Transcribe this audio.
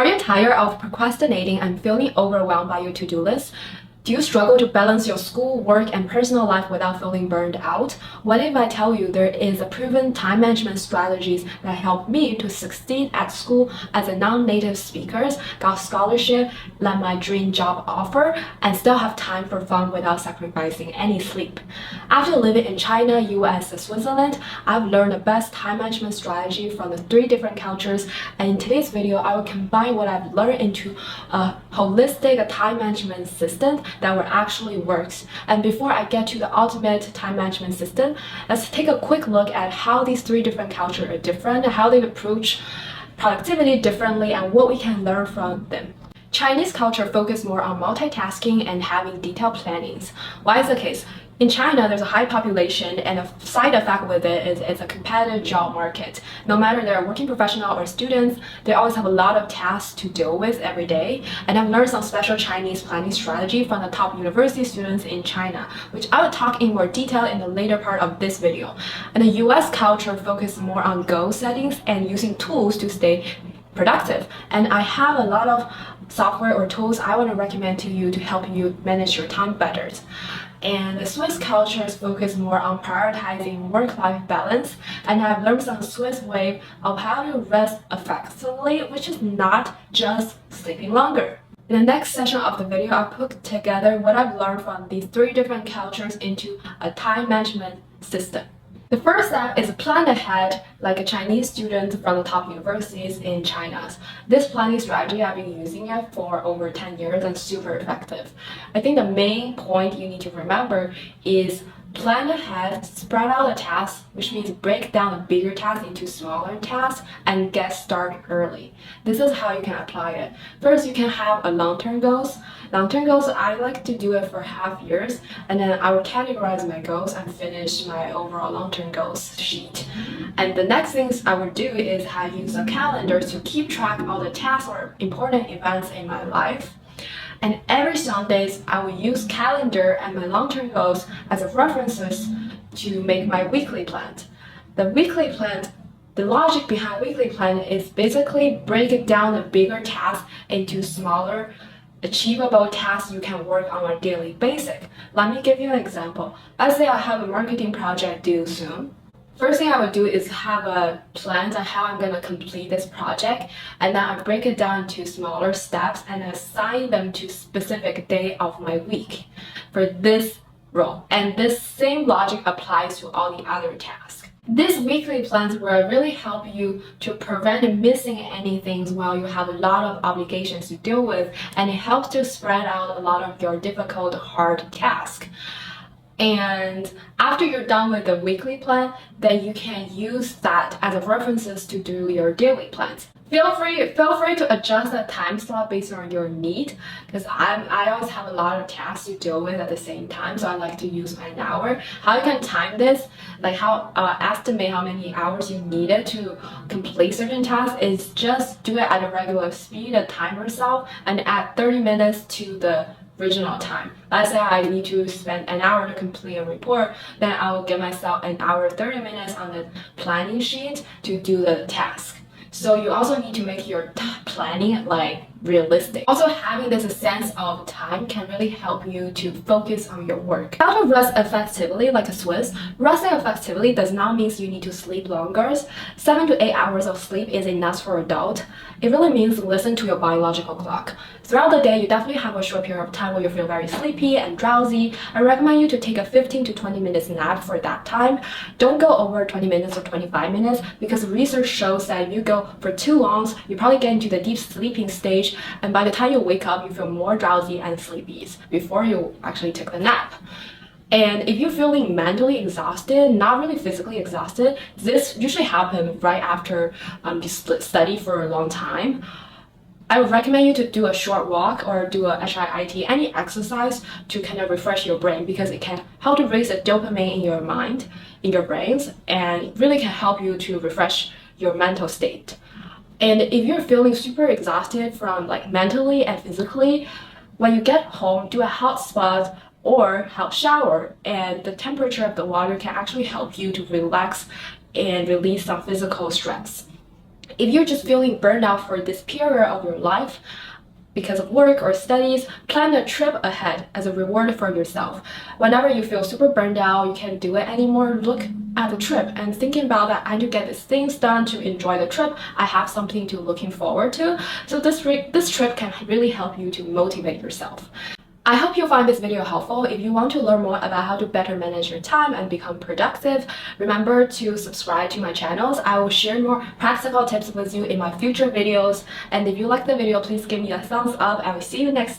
Are you tired of procrastinating and feeling overwhelmed by your to-do list? Do you struggle to balance your school, work, and personal life without feeling burned out? What if I tell you there is a proven time management strategies that helped me to succeed at school as a non-native speaker, got scholarship, land my dream job offer, and still have time for fun without sacrificing any sleep? After living in China, US, and Switzerland, I've learned the best time management strategy from the 3 different cultures, and in today's video, I will combine what I've learned into a holistic time management system that will actually works. And before I get to the ultimate time management system, let's take a quick look at how these 3 different cultures are different, how they approach productivity differently, and what we can learn from them. Chinese culture focuses more on multitasking and having detailed plannings. Why is the case? In China, there's a high population, and a side effect with it is it's a competitive job market. No matter they're working professional or students, they always have a lot of tasks to deal with every day. And I've learned some special Chinese planning strategy from the top university students in China, which I will talk in more detail in the later part of this video. And the US culture focuses more on goal settings and using tools to stay productive. And I have a lot of software or tools I want to recommend to you to help you manage your time better. And the Swiss culture is focused more on prioritizing work-life balance, and I've learned some Swiss way of how to rest effectively, which is not just sleeping longer. In the next section of the video, I'll put together what I've learned from these 3 different cultures into a time management system. The first step is plan ahead like a Chinese student from the top universities in China. This planning strategy, I've been using it for over 10 years and super effective. I think the main point you need to remember is plan ahead, spread out the tasks, which means break down the bigger tasks into smaller tasks and get started early. This is how you can apply it. First, you can have a long-term goals. Long-term goals, I like to do it for half years, and then I will categorize my goals and finish my overall long-term goals sheet. And the next things I will do is I use a calendar to keep track of all the tasks or important events in my life. And every Sundays, I will use calendar and my long-term goals as a references to make my weekly plan. The weekly plan, the logic behind weekly plan is basically break down the bigger tasks into smaller, achievable tasks you can work on a daily basis. Let me give you an example. Let's say I have a marketing project due soon. First thing I would do is have a plan on how I'm going to complete this project, and then I break it down into smaller steps and assign them to specific day of my week for this role. And this same logic applies to all the other tasks. These weekly plans will really help you to prevent missing anything while you have a lot of obligations to deal with, and it helps to spread out a lot of your difficult, hard tasks. And after you're done with the weekly plan, then you can use that as a references to do your daily plans. Feel free to adjust the time slot based on your need, because I always have a lot of tasks to deal with at the same time, so I like to use an hour. How you can time this, like how estimate how many hours you needed to complete certain tasks, is just do it at a regular speed, time yourself, and add 30 minutes to the original time. Let's say I need to spend an hour to complete a report, then I will give myself an hour 30 minutes on the planning sheet to do the task. So you also need to make your planning like realistic. Also, having this sense of time can really help you to focus on your work. How to rest effectively like a Swiss. Resting effectively does not mean you need to sleep longer. 7 to 8 hours of sleep is enough for adult. It really means listen to your biological clock. Throughout the day, you definitely have a short period of time where you feel very sleepy and drowsy. I recommend you to take a 15 to 20 minutes nap for that time. Don't go over 20 minutes or 25 minutes, because research shows that if you go for too long, you probably get into the deep sleeping stage, and by the time you wake up, you feel more drowsy and sleepy before you actually take the nap. And if you're feeling mentally exhausted, not really physically exhausted, this usually happens right after you study for a long time. I would recommend you to do a short walk or do a HIIT, any exercise to kind of refresh your brain, because it can help to raise the dopamine in your mind, in your brains, and it really can help you to refresh your mental state. And if you're feeling super exhausted from like mentally and physically, when you get home, do a hot spa or hot shower, and the temperature of the water can actually help you to relax and release some physical stress. If you're just feeling burned out for this period of your life because of work or studies, plan a trip ahead as a reward for yourself. Whenever you feel super burned out, you can't do it anymore, look at the trip and thinking about that I need to get these things done to enjoy the trip. I have something to looking forward to. So this trip can really help you to motivate yourself. I hope you find this video helpful. If you want to learn more about how to better manage your time and become productive, remember to subscribe to my channels. I will share more practical tips with you in my future videos. And if you like the video, please give me a thumbs up and I'll see you next time.